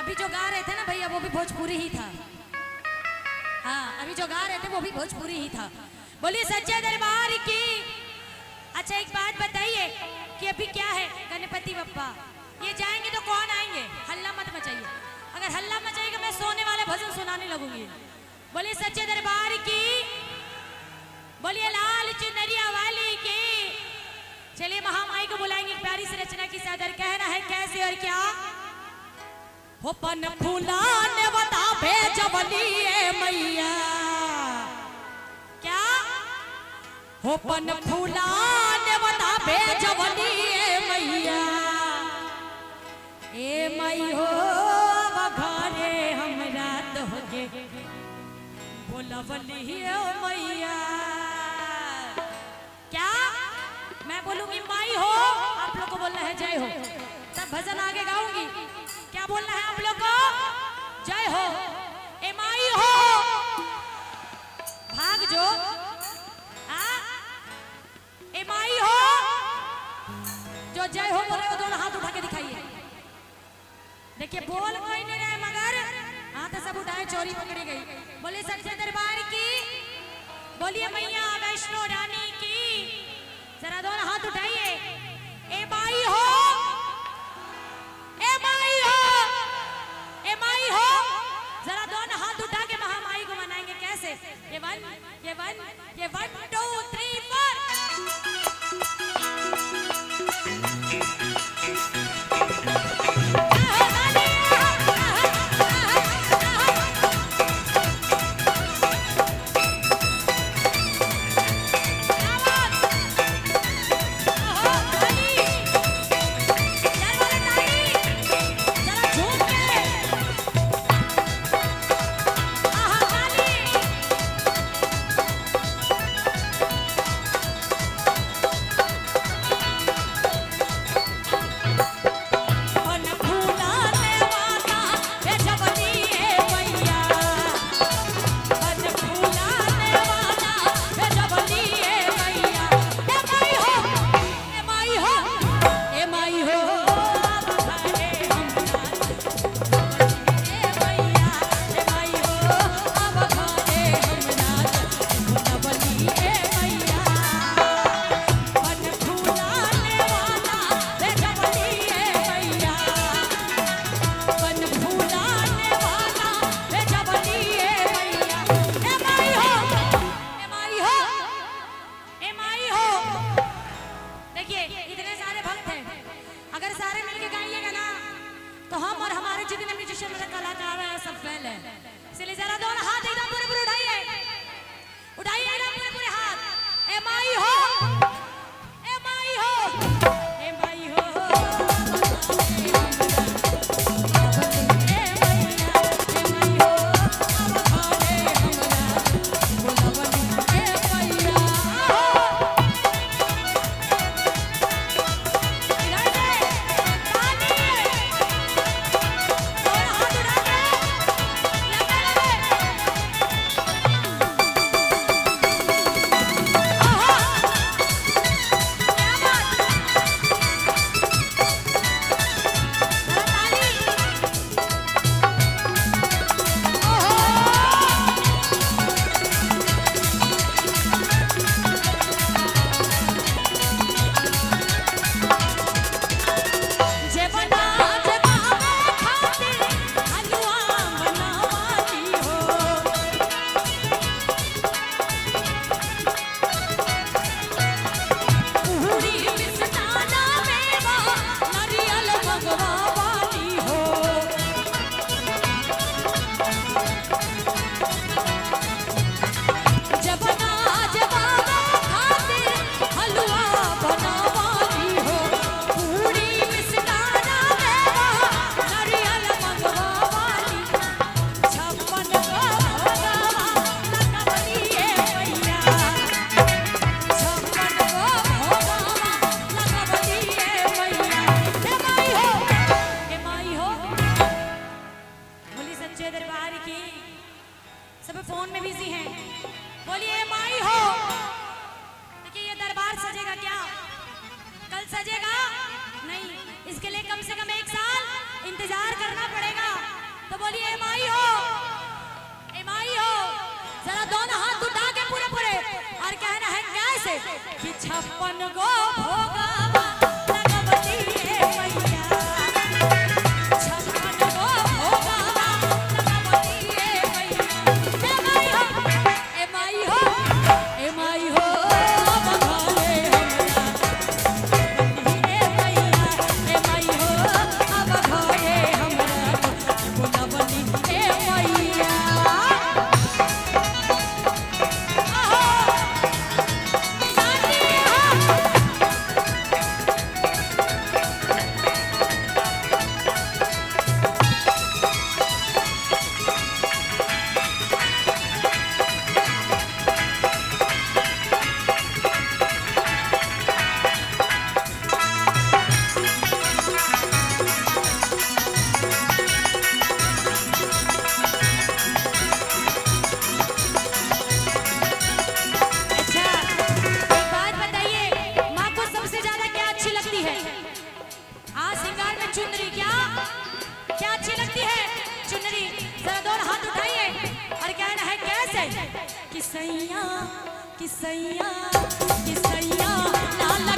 अभी जो गा रहे थे ना भैया वो भी भोजपुरी ही था। हाँ अभी जो गा रहे थे वो भी भोजपुरी ही था। बोलिए सच्चे दरबार की। अच्छा एक बात बताइए कि अभी क्या है, गणपति बप्पा ये जाएंगे तो कौन आएंगे? हल्ला मत मचाइए, अगर हल्ला मचाएगा मैं सोने वाले भजन सुनाने लगूंगी। बोलिए सच्चे दरबार की, बोलिए लाल चुनरिया वाली की। चलिए महामाई को बुलाएंगे, प्यारी सी रचना की सादर। कहना है कैसे और क्या? हो पन फूलाने बता भेजवली मैया, क्या हो पन फूलाने बता भेजवली मैया। ए मई हो बघारे हमरा तोहके बोलवली मैया। क्या मैं बोलूंगी माई हो, आप लोग को बोलना है जय हो। तब भजन आगे गाऊंगी। क्या बोलना है आप लोग को? जय हो। ए माई हो भाग जो, ए माई हो जो जय हो बोले दोनों हाथ उठा के दिखाइए। देखिए बोल कोई नहीं रहे मगर हाथ सब उठाए, चोरी पकड़ी गई। बोलिए सच्चे दरबार की, बोलिए मैया वैष्णो रानी की। जरा दोनों हाथ उठाइए। ए माई हो, ए माई हो, ए माई हो। जरा दोनों हाथ उठा के महामाई को मनाएंगे कैसे? ये वन, ये वन, ये 1 2 3 4। तो बोलिए माई हो, जरा दोनों हाथ उठा के पूरे पूरे और कहना है कैसे कि 56 गो भोगा लगवती है मैया, 56 गो भोगा लगवती है मैया। ए माई हो, ए माई हो बघाले हमरा ए माई हो अब घरे हमरा बोलवली ए मैया। चुनरी क्या अच्छी लगती है? चुनरी जरा दोनों हाथ उठाइए और कहना है कैसे कि सैया, कि सैया, कि सैया लाल